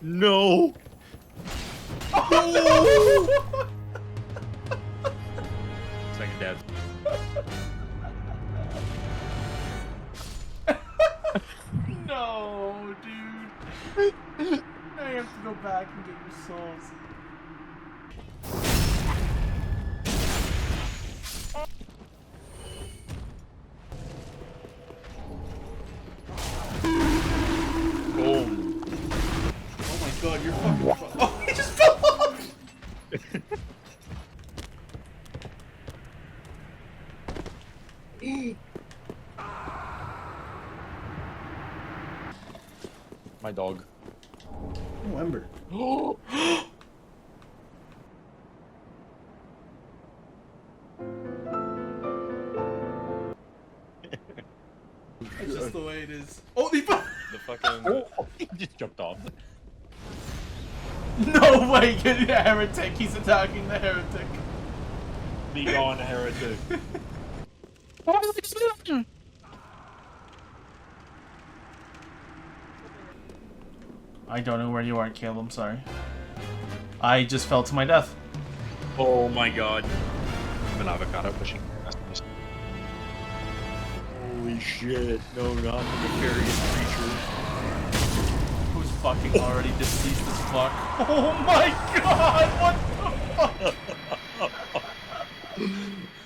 No. Oh, Second death. no, dude. I have to go back and get your souls. Boom. Oh my god, you're fucking. Oh, he just fell off! My dog. Oh, Ember. That's just the way it is. Oh, he fell. The fucking. Oh, he just jumped off. No way, get the heretic. He's attacking the heretic. Be gone, heretic. I don't know where you are, Caleb. I'm sorry. I just fell to my death. Oh my god. I'm an avocado pushing. Holy shit. No, not the nefarious creature. Who's fucking already deceased as fuck? Oh my god! What the fuck?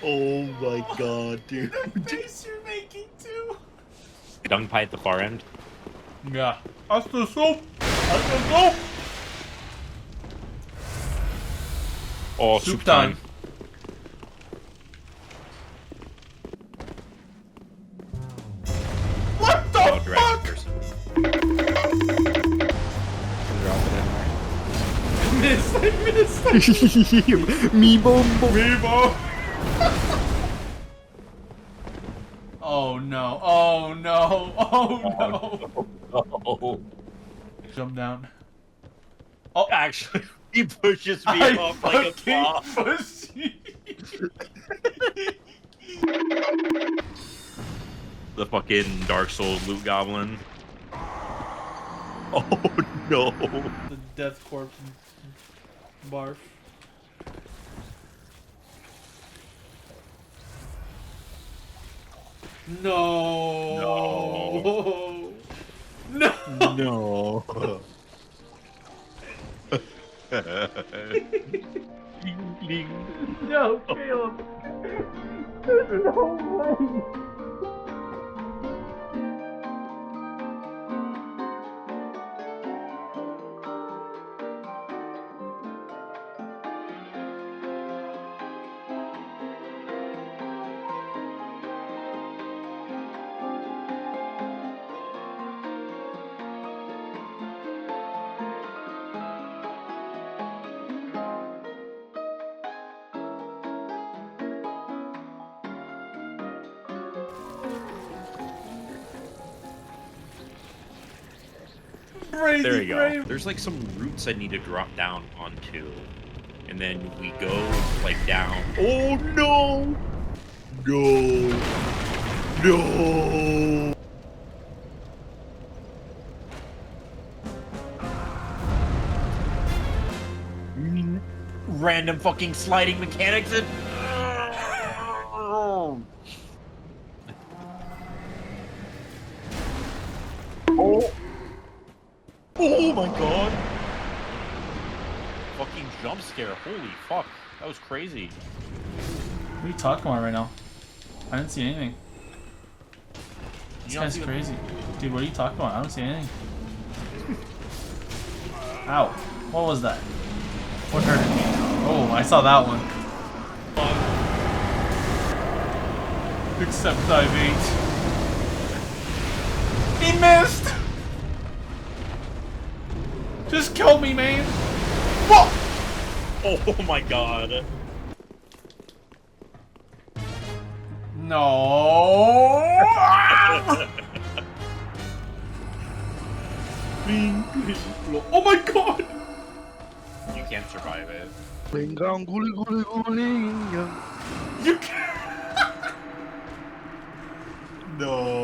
Oh my god, dude. The face you're making too. Dung pie at the far end. Yeah. That's the soup. That's the soup. Oh, Soup time. What the Oh, dragon fuck? person. I missed. Me bombo. Rebo. Oh no. Oh no. Oh no. Oh. Jump down. Oh, Actually, he pushes me I off like a claw. pussy. The fucking Dark Souls loot goblin. Oh no. The death corpse barf. No. No. No. Ding, ding. No, Caleb. There's no way. There you go. There's like some roots I need to drop down onto. And then we go like down. Oh no! No! No! Random fucking sliding mechanics and oh my god! Fucking jump scare, holy fuck. That was crazy. What are you talking about right now? I didn't see anything. This guy's crazy. Dude, what are you talking about? I don't see anything. Ow. What was that? What hurt me? Oh, I saw that one. Except I've ate. He missed! Just kill me, man! Whoa! Oh my god. No! Oh my god! You can't survive it. You can't! No.